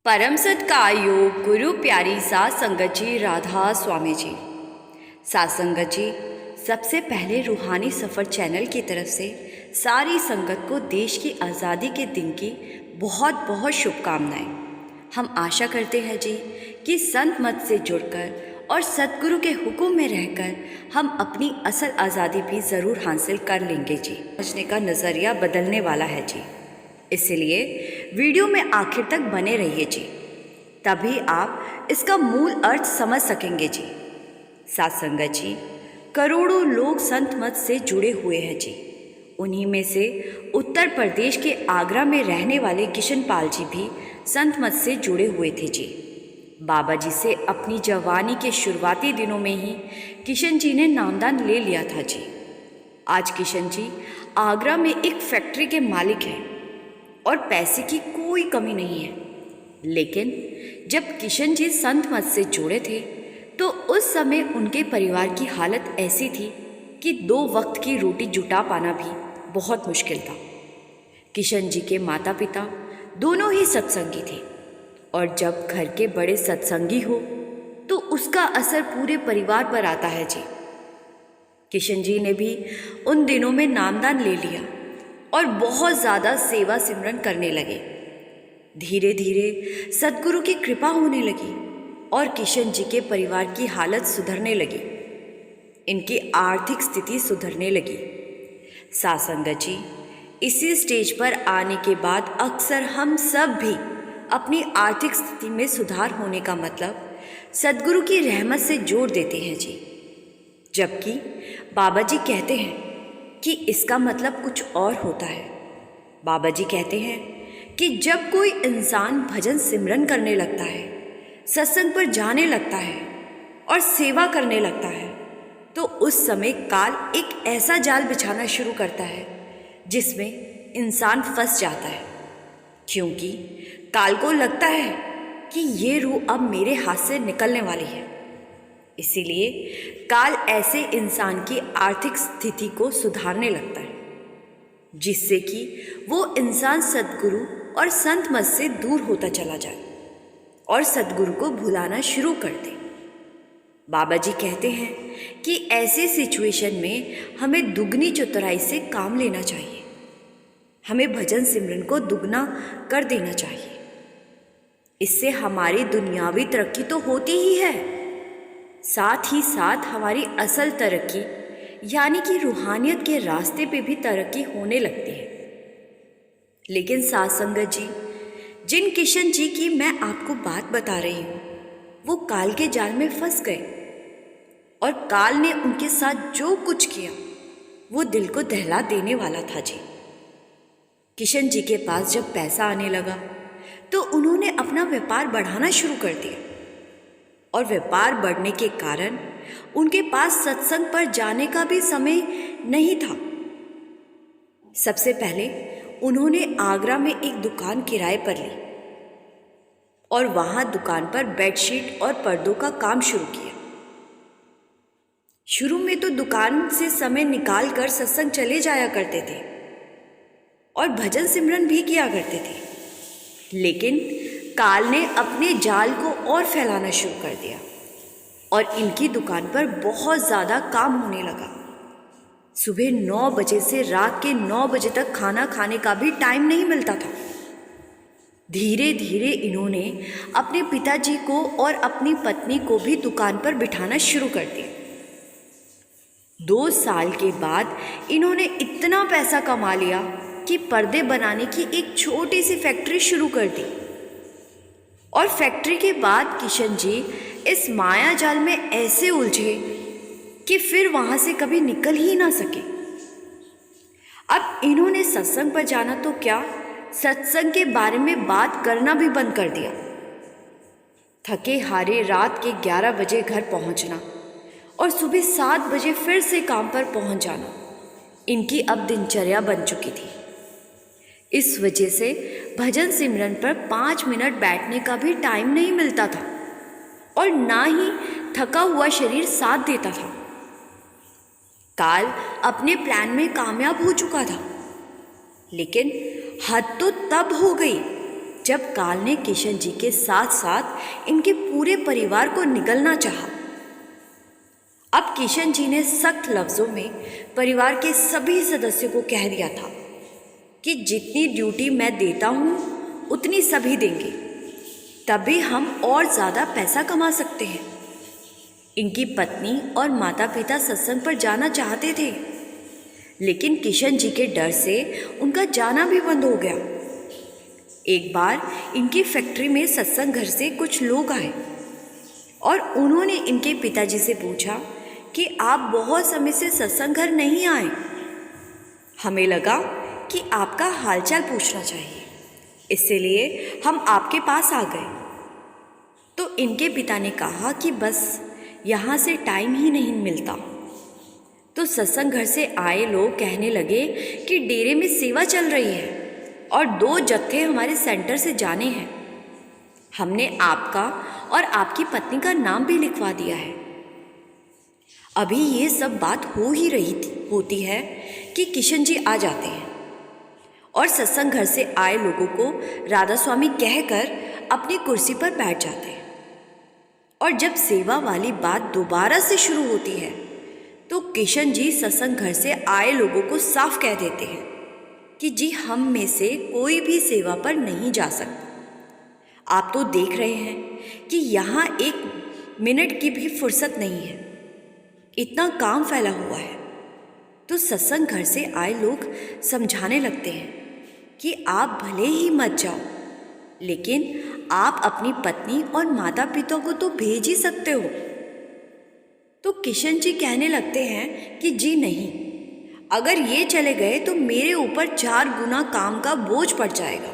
परम सत्कार गुरु प्यारी सात संगत जी राधा स्वामी जी। सात संगत जी, सबसे पहले रूहानी सफ़र चैनल की तरफ से सारी संगत को देश की आज़ादी के दिन की बहुत बहुत शुभकामनाएं। हम आशा करते हैं जी कि संत मत से जुड़कर और सतगुरु के हुक्म में रहकर हम अपनी असल आज़ादी भी ज़रूर हासिल कर लेंगे जी। समझने का नज़रिया बदलने वाला है जी, इसलिए वीडियो में आखिर तक बने रहिए जी, तभी आप इसका मूल अर्थ समझ सकेंगे जी। सात संगत जी, करोड़ों लोग संत मत से जुड़े हुए हैं जी। उन्हीं में से उत्तर प्रदेश के आगरा में रहने वाले किशन पाल जी भी संत मत से जुड़े हुए थे जी। बाबा जी से अपनी जवानी के शुरुआती दिनों में ही किशन जी ने नामदान ले लिया था जी। आज किशन जी आगरा में एक फैक्ट्री के मालिक हैं और पैसे की कोई कमी नहीं है। लेकिन जब किशन जी संत मत से जुड़े थे तो उस समय उनके परिवार की हालत ऐसी थी कि 2 वक्त की रोटी जुटा पाना भी बहुत मुश्किल था। किशन जी के माता पिता दोनों ही सत्संगी थे और जब घर के बड़े सत्संगी हो तो उसका असर पूरे परिवार पर आता है जी। किशन जी ने भी उन दिनों में नामदान ले लिया और बहुत ज़्यादा सेवा सिमरन करने लगे। धीरे धीरे सद्गुरु की कृपा होने लगी और किशन जी के परिवार की हालत सुधरने लगी, इनकी आर्थिक स्थिति सुधरने लगी। सात संगत जी, इसी स्टेज पर आने के बाद अक्सर हम सब भी अपनी आर्थिक स्थिति में सुधार होने का मतलब सद्गुरु की रहमत से जोड़ देते हैं जी, जबकि बाबा जी कहते हैं कि इसका मतलब कुछ और होता है। बाबा जी कहते हैं कि जब कोई इंसान भजन सिमरन करने लगता है, सत्संग पर जाने लगता है और सेवा करने लगता है तो उस समय काल एक ऐसा जाल बिछाना शुरू करता है जिसमें इंसान फंस जाता है, क्योंकि काल को लगता है कि ये रूह अब मेरे हाथ से निकलने वाली है। इसीलिए काल ऐसे इंसान की आर्थिक स्थिति को सुधारने लगता है, जिससे कि वो इंसान सद्गुरु और संत मत से दूर होता चला जाए और सद्गुरु को भुलाना शुरू कर दे। बाबा जी कहते हैं कि ऐसे सिचुएशन में हमें दुगनी चतुराई से काम लेना चाहिए, हमें भजन सिमरन को दुगना कर देना चाहिए। इससे हमारी दुनियावी तरक्की तो होती ही है, साथ ही साथ हमारी असल तरक्की यानी कि रूहानियत के रास्ते पे भी तरक्की होने लगती है। लेकिन सात संगत जी, जिन किशन जी की मैं आपको बात बता रही हूँ वो काल के जाल में फंस गए और काल ने उनके साथ जो कुछ किया वो दिल को दहला देने वाला था जी। किशन जी के पास जब पैसा आने लगा तो उन्होंने अपना व्यापार बढ़ाना शुरू कर दिया और व्यापार बढ़ने के कारण उनके पास सत्संग पर जाने का भी समय नहीं था। सबसे पहले उन्होंने आगरा में एक दुकान किराए पर ली और वहां दुकान पर बेडशीट और पर्दों का काम शुरू किया। शुरू में तो दुकान से समय निकाल कर सत्संग चले जाया करते थे और भजन सिमरन भी किया करते थे, लेकिन काल ने अपने जाल को और फैलाना शुरू कर दिया और इनकी दुकान पर बहुत ज़्यादा काम होने लगा। सुबह 9 बजे से रात के 9 बजे तक खाना खाने का भी टाइम नहीं मिलता था। धीरे धीरे इन्होंने अपने पिताजी को और अपनी पत्नी को भी दुकान पर बिठाना शुरू कर दिया। 2 साल के बाद इन्होंने इतना पैसा कमा लिया कि पर्दे बनाने की एक छोटी सी फैक्ट्री शुरू कर दी और फैक्ट्री के बाद किशन जी इस माया जाल में ऐसे उलझे कि फिर वहां से कभी निकल ही ना सके। अब इन्होंने सत्संग पर जाना तो क्या, सत्संग के बारे में बात करना भी बंद कर दिया। थके हारे रात के 11 बजे घर पहुंचना और सुबह 7 बजे फिर से काम पर पहुंच जाना इनकी अब दिनचर्या बन चुकी थी। इस वजह से भजन सिमरन पर 5 मिनट बैठने का भी टाइम नहीं मिलता था और ना ही थका हुआ शरीर साथ देता था। काल अपने प्लान में कामयाब हो चुका था, लेकिन हद तो तब हो गई जब काल ने किशन जी के साथ साथ इनके पूरे परिवार को निगलना चाहा। अब किशन जी ने सख्त लफ्ज़ों में परिवार के सभी सदस्यों को कह दिया था कि जितनी ड्यूटी मैं देता हूँ उतनी सभी देंगे, तभी हम और ज़्यादा पैसा कमा सकते हैं। इनकी पत्नी और माता पिता सत्संग पर जाना चाहते थे, लेकिन किशन जी के डर से उनका जाना भी बंद हो गया। एक बार इनकी फैक्ट्री में सत्संग घर से कुछ लोग आए और उन्होंने इनके पिताजी से पूछा कि आप बहुत समय से सत्संग घर नहीं आए, हमें लगा कि आपका हालचाल पूछना चाहिए, इसलिए हम आपके पास आ गए। तो इनके पिता ने कहा कि बस यहाँ से टाइम ही नहीं मिलता। तो सत्संग घर से आए लोग कहने लगे कि डेरे में सेवा चल रही है और 2 जत्थे हमारे सेंटर से जाने हैं। हमने आपका और आपकी पत्नी का नाम भी लिखवा दिया है। अभी ये सब बात हो ही होती है कि किशन जी आ जाते हैं और सत्संग घर से आए लोगों को राधा स्वामी कहकर अपनी कुर्सी पर बैठ जाते हैं। और जब सेवा वाली बात दोबारा से शुरू होती है तो किशन जी सत्संग घर से आए लोगों को साफ कह देते हैं कि जी हम में से कोई भी सेवा पर नहीं जा सकता। आप तो देख रहे हैं कि यहाँ 1 मिनट की भी फुर्सत नहीं है, इतना काम फैला हुआ है। तो सत्संग घर से आए लोग समझाने लगते हैं कि आप भले ही मत जाओ, लेकिन आप अपनी पत्नी और माता पिता को तो भेज ही सकते हो। तो किशन जी कहने लगते हैं कि जी नहीं, अगर ये चले गए तो मेरे ऊपर 4 गुना काम का बोझ पड़ जाएगा।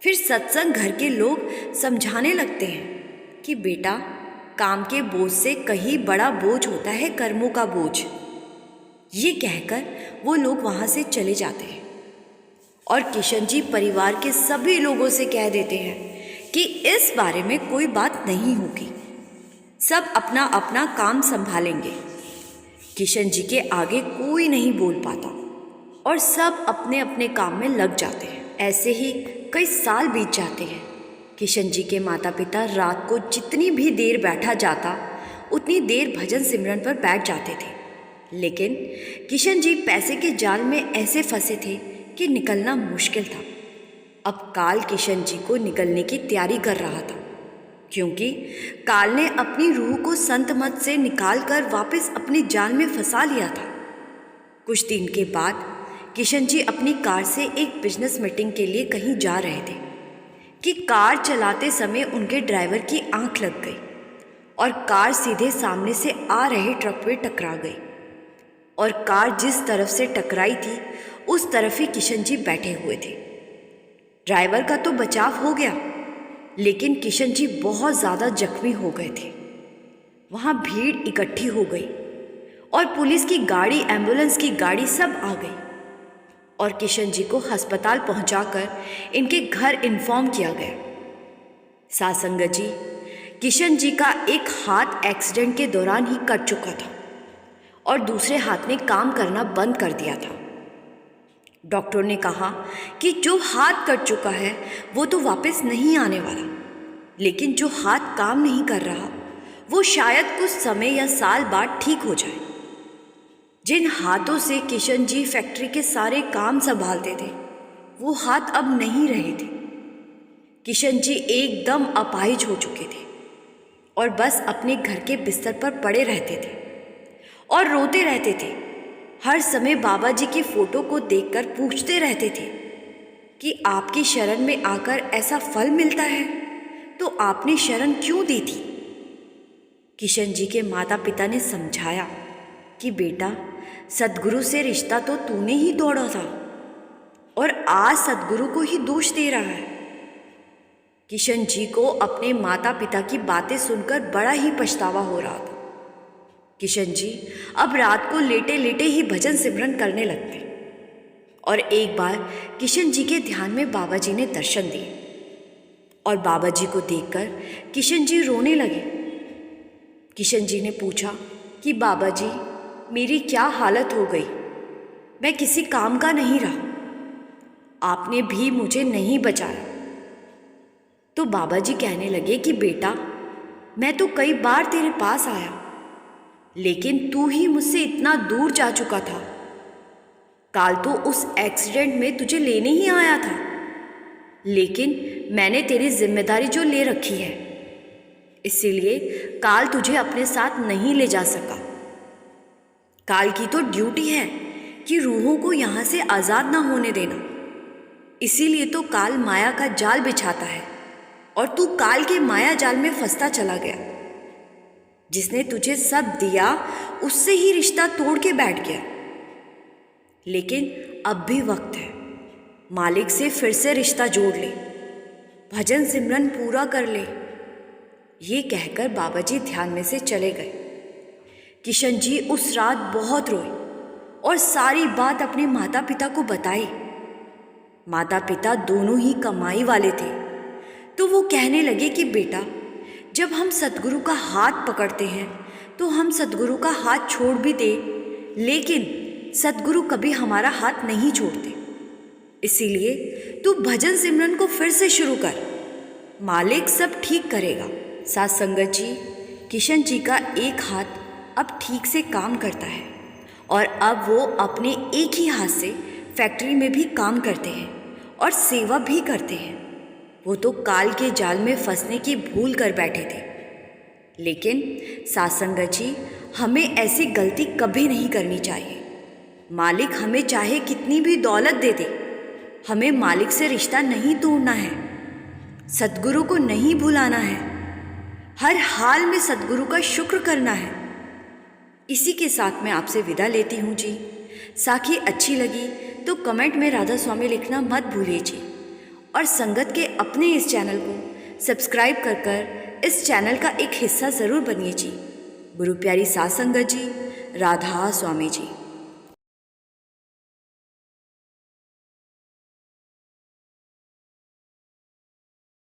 फिर सत्संग घर के लोग समझाने लगते हैं कि बेटा, काम के बोझ से कहीं बड़ा बोझ होता है कर्मों का बोझ। ये कहकर वो लोग वहाँ से चले जाते हैं और किशन जी परिवार के सभी लोगों से कह देते हैं कि इस बारे में कोई बात नहीं होगी, सब अपना अपना काम संभालेंगे। किशन जी के आगे कोई नहीं बोल पाता और सब अपने अपने काम में लग जाते हैं। ऐसे ही कई साल बीत जाते हैं। किशन जी के माता पिता रात को जितनी भी देर बैठा जाता उतनी देर भजन सिमरन पर बैठ जाते थे, लेकिन किशन जी पैसे के जाल में ऐसे फंसे थे कि निकलना मुश्किल था। अब काल किशन जी को निकलने की तैयारी कर रहा था, क्योंकि काल ने अपनी रूह को संत मत से निकालकर वापस अपने जाल में फंसा लिया था। कुछ दिन के बाद किशन जी अपनी कार से एक बिजनेस मीटिंग के लिए कहीं जा रहे थे कि कार चलाते समय उनके ड्राइवर की आंख लग गई और कार सीधे सामने से आ रहे ट्रक पे टकरा गई और कार जिस तरफ से टकराई थी उस तरफ ही किशन जी बैठे हुए थे। ड्राइवर का तो बचाव हो गया, लेकिन किशन जी बहुत ज़्यादा जख्मी हो गए थे। वहाँ भीड़ इकट्ठी हो गई और पुलिस की गाड़ी, एम्बुलेंस की गाड़ी सब आ गई और किशन जी को अस्पताल पहुंचाकर इनके घर इन्फॉर्म किया गया। सासंगत जी, किशन जी का एक हाथ एक्सीडेंट के दौरान ही कट चुका था और दूसरे हाथ ने काम करना बंद कर दिया था। डॉक्टर ने कहा कि जो हाथ कट चुका है वो तो वापस नहीं आने वाला, लेकिन जो हाथ काम नहीं कर रहा वो शायद कुछ समय या साल बाद ठीक हो जाए। जिन हाथों से किशन जी फैक्ट्री के सारे काम संभालते थे वो हाथ अब नहीं रहे थे। किशन जी एकदम अपाहिज हो चुके थे और बस अपने घर के बिस्तर पर पड़े रहते थे और रोते रहते थे। हर समय बाबा जी की फ़ोटो को देखकर पूछते रहते थे कि आपकी शरण में आकर ऐसा फल मिलता है तो आपने शरण क्यों दी थी। किशन जी के माता पिता ने समझाया कि बेटा, सद्गुरु से रिश्ता तो तूने ही तोड़ा था और आज सद्गुरु को ही दोष दे रहा है। किशन जी को अपने माता पिता की बातें सुनकर बड़ा ही पछतावा हो रहा था। किशन जी अब रात को लेटे लेटे ही भजन सिमरन करने लगते और एक बार किशन जी के ध्यान में बाबा जी ने दर्शन दिए और बाबा जी को देखकर किशन जी रोने लगे। किशन जी ने पूछा कि बाबा जी, मेरी क्या हालत हो गई, मैं किसी काम का नहीं रहा, आपने भी मुझे नहीं बचाया, तो बाबा जी कहने लगे कि बेटा, मैं तो कई बार तेरे पास आया, लेकिन तू ही मुझसे इतना दूर जा चुका था। काल तो उस एक्सीडेंट में तुझे लेने ही आया था, लेकिन मैंने तेरी जिम्मेदारी जो ले रखी है, इसीलिए काल तुझे अपने साथ नहीं ले जा सका। काल की तो ड्यूटी है कि रूहों को यहाँ से आज़ाद ना होने देना। इसीलिए तो काल माया का जाल बिछाता है और तू काल के माया जाल में फंसता चला गया। जिसने तुझे सब दिया उससे ही रिश्ता तोड़ के बैठ गया। लेकिन अब भी वक्त है, मालिक से फिर से रिश्ता जोड़ ले, भजन सिमरन पूरा कर ले। ये कहकर बाबा जी ध्यान में से चले गए। किशन जी उस रात बहुत रोए और सारी बात अपने माता पिता को बताई। माता पिता दोनों ही कमाई वाले थे, तो वो कहने लगे कि बेटा, जब हम सतगुरु का हाथ पकड़ते हैं तो हम सतगुरु का हाथ छोड़ भी दे, लेकिन सतगुरु कभी हमारा हाथ नहीं छोड़ते। इसीलिए तू भजन सिमरन को फिर से शुरू कर, मालिक सब ठीक करेगा। साथ संगत जी, किशन जी का एक हाथ अब ठीक से काम करता है और अब वो अपने एक ही हाथ से फैक्ट्री में भी काम करते हैं और सेवा भी करते हैं। वो तो काल के जाल में फंसने की भूल कर बैठे थे। लेकिन साथ संगत जी, हमें ऐसी गलती कभी नहीं करनी चाहिए। मालिक हमें चाहे कितनी भी दौलत दे दे, हमें मालिक से रिश्ता नहीं तोड़ना है, सतगुरु को नहीं भुलाना है, हर हाल में सतगुरु का शुक्र करना है। इसी के साथ मैं आपसे विदा लेती हूँ जी। साखी अच्छी लगी तो कमेंट में राधा स्वामी लिखना मत भूलिए जी, और संगत के अपने इस चैनल को सब्सक्राइब कर इस चैनल का एक हिस्सा ज़रूर बनिए जी। गुरु प्यारी साथ संगत जी, राधा स्वामी जी।